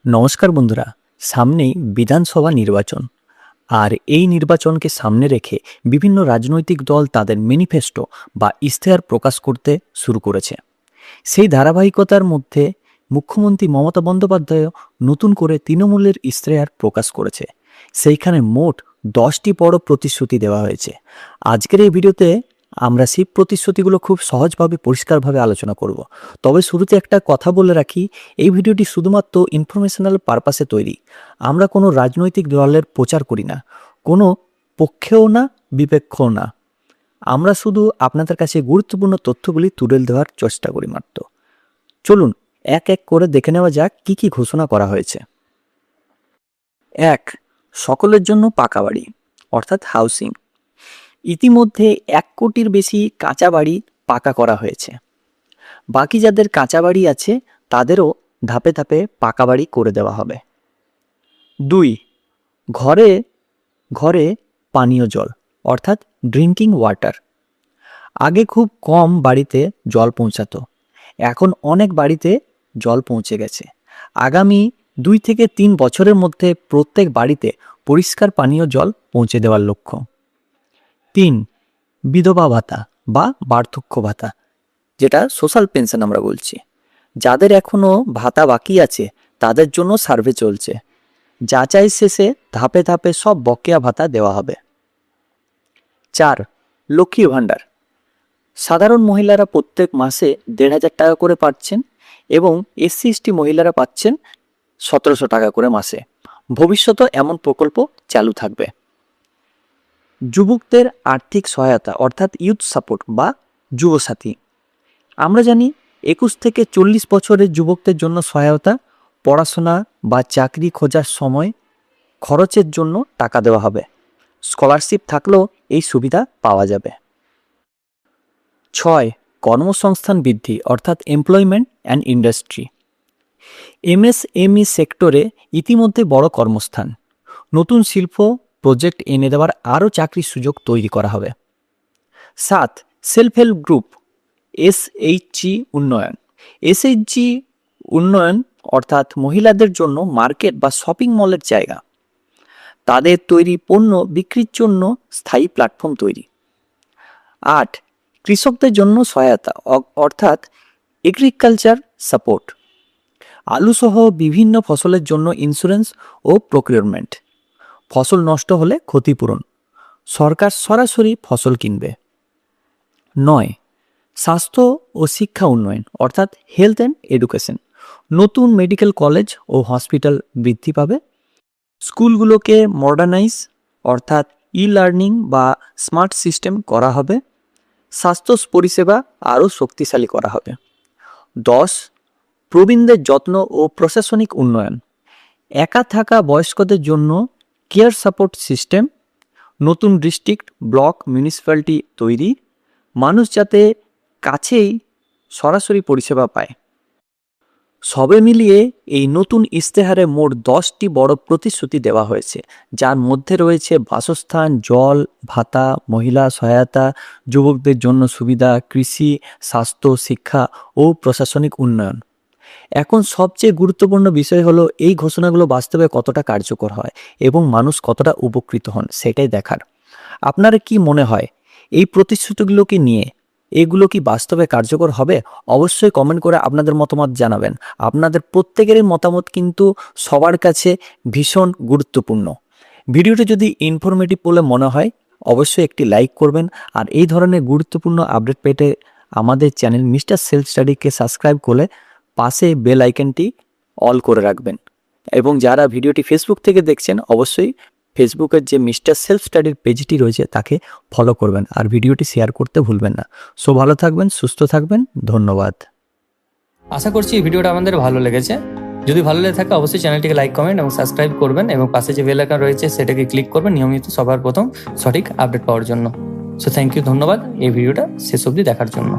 নমস্কার বন্ধুরা, সামনেই বিধানসভা নির্বাচন। আর এই নির্বাচনকে সামনে রেখে বিভিন্ন রাজনৈতিক দল তাদের ম্যানিফেস্টো বা ইশতেহার প্রকাশ করতে শুরু করেছে। সেই ধারাবাহিকতার মধ্যে মুখ্যমন্ত্রী মমতা বন্দ্যোপাধ্যায় নতুন করে তৃণমূলের ইশতেহার প্রকাশ করেছে। সেইখানে মোট 10টি বড় প্রতিশ্রুতি দেওয়া হয়েছে। আজকের এই ভিডিওতে আমরা সেই প্রতিশ্রুতিগুলো খুব সহজভাবে পরিষ্কারভাবে আলোচনা করব। তবে শুরুতে একটা কথা বলে রাখি, এই ভিডিওটি শুধুমাত্র ইনফরমেশনাল পারপাসে তৈরি। আমরা কোনো রাজনৈতিক দলের প্রচার করি না, কোনো পক্ষেও না, বিপক্ষেও না। আমরা শুধু আপনাদের কাছে গুরুত্বপূর্ণ তথ্যগুলি তুলে দেওয়ার চেষ্টা করি মাত্র। চলুন এক এক করে দেখে নেওয়া যাক কি কি ঘোষণা করা হয়েছে। 1. সকলের জন্য পাকা বাড়ি অর্থাৎ হাউসিং। ইতিমধ্যে 1 কোটির বেশি কাঁচা বাড়ি পাকা করা হয়েছে। বাকি যাদের কাঁচা বাড়ি আছে তাদেরও ধাপে ধাপে পাকা বাড়ি করে দেওয়া হবে। 2. ঘরে ঘরে পানীয় জল অর্থাৎ ড্রিঙ্কিং ওয়াটার। আগে খুব কম বাড়িতে জল পৌঁছাতো, এখন অনেক বাড়িতে জল পৌঁছে গেছে। আগামী 2 থেকে 3 বছরের মধ্যে প্রত্যেক বাড়িতে পরিষ্কার পানীয় জল পৌঁছে দেওয়ার লক্ষ্য। 3. বিধবা ভাতা বা বার্ধক্য ভাতা, যেটা সোশ্যাল পেনশন আমরা বলছি। যাদের এখনও ভাতা বাকি আছে তাদের জন্য সার্ভে চলছে। যাচাই শেষে ধাপে ধাপে সব বকেয়া ভাতা দেওয়া হবে। 4. লক্ষ্মী ভাণ্ডার। সাধারণ মহিলারা প্রত্যেক মাসে 1,500 টাকা করে পাচ্ছেন এবং SC/ST মহিলারা পাচ্ছেন 1,700 টাকা করে মাসে। ভবিষ্যতে এমন প্রকল্প চালু থাকবে। যুবকদের আর্থিক সহায়তা অর্থাৎ ইউথ সাপোর্ট বা যুবসাথী। আমরা জানি 21 থেকে 40 বছরের যুবকদের জন্য সহায়তা, পড়াশোনা বা চাকরি খোঁজার সময় খরচের জন্য টাকা দেওয়া হবে। স্কলারশিপ থাকলেও এই সুবিধা পাওয়া যাবে। 6. কর্মসংস্থান বৃদ্ধি অর্থাৎ এমপ্লয়মেন্ট অ্যান্ড ইন্ডাস্ট্রি। MSME সেক্টরে ইতিমধ্যে বড় কর্মস্থান। নতুন শিল্প প্রজেক্ট এনে দেওয়ার আরও চাকরির সুযোগ তৈরি করা হবে। 7. সেলফ হেল্প গ্রুপ SHG উন্নয়ন। SHG উন্নয়ন অর্থাৎ মহিলাদের জন্য মার্কেট বা শপিং মলের জায়গা, তাদের তৈরি পণ্য বিক্রির জন্য স্থায়ী প্ল্যাটফর্ম তৈরি। 8. কৃষকদের জন্য সহায়তা অর্থাৎ এগ্রিকালচার সাপোর্ট। আলুসহ বিভিন্ন ফসলের জন্য ইন্স্যুরেন্স ও প্রকিউরমেন্ট। ফসল নষ্ট হলে ক্ষতিপূরণ, সরকার সরাসরি ফসল কিনবে। 9. স্বাস্থ্য ও শিক্ষা উন্নয়ন অর্থাৎ হেলথ অ্যান্ড এডুকেশন। নতুন মেডিকেল কলেজ ও হসপিটাল বৃদ্ধি পাবে। স্কুলগুলোকে মডার্নাইজ অর্থাৎ লার্নিং বা স্মার্ট সিস্টেম করা হবে। স্বাস্থ্য পরিষেবা আরও শক্তিশালী করা হবে। 10. প্রবীণদের যত্ন ও প্রশাসনিক উন্নয়ন। একা থাকা বয়স্কদের জন্য কেয়ার সাপোর্ট সিস্টেম। নতুন ডিস্ট্রিক্ট, ব্লক, মিউনিসিপ্যালিটি তৈরি, মানুষ যাতে কাছেই সরাসরি পরিষেবা পায়। সবে মিলিয়ে এই নতুন ইশতেহারে মোট 10টি বড় প্রতিশ্রুতি দেওয়া হয়েছে, যার মধ্যে রয়েছে বাসস্থান, জল, ভাতা, মহিলা সহায়তা, যুবকদের জন্য সুবিধা, কৃষি, স্বাস্থ্য, শিক্ষা ও প্রশাসনিক উন্নয়ন। এখন সবচেয়ে গুরুত্বপূর্ণ বিষয় হলো এই ঘোষণাগুলো বাস্তবে কতটা কার্যকর হয় এবং মানুষ কতটা উপকৃত হন সেটাই দেখার। আপনার কি মনে হয় এই প্রতিশ্রুতিগুলোকে নিয়ে এগুলো কি বাস্তবে কার্যকর হবে? অবশ্যই কমেন্ট করে আপনাদের মতামত জানাবেন। আপনাদের প্রত্যেকেরই মতামত কিন্তু সবার কাছে ভীষণ গুরুত্বপূর্ণ। ভিডিওটি যদি ইনফরমেটিভ বলে মনে হয় অবশ্যই একটি লাইক করবেন, আর এই ধরনের গুরুত্বপূর্ণ আপডেট পেতে আমাদের চ্যানেল মিস্টার সেলফ স্টাডিকে সাবস্ক্রাইব করে পাশে বেল আইকনটি অল করে রাখবেন। এবং যারা ভিডিওটি ফেসবুক থেকে দেখছেন অবশ্যই ফেসবুকের যে মিস্টার সেলফ স্টাডির পেজটি রয়েছে তাকে ফলো করবেন, আর ভিডিওটি শেয়ার করতে ভুলবেন না। সো ভালো থাকবেন, সুস্থ থাকবেন, ধন্যবাদ। আশা করছি এই ভিডিওটা আমাদের ভালো লেগেছে। যদি ভালো লেগে থাকে অবশ্যই চ্যানেলটিকে লাইক, কমেন্ট এবং সাবস্ক্রাইব করবেন এবং পাশে যে বেল আইকন রয়েছে সেটাকে ক্লিক করবেন নিয়মিত সবার প্রথম সঠিক আপডেট পাওয়ার জন্য। সো থ্যাংক ইউ, ধন্যবাদ এই ভিডিওটা শেষ অবধি দেখার জন্য।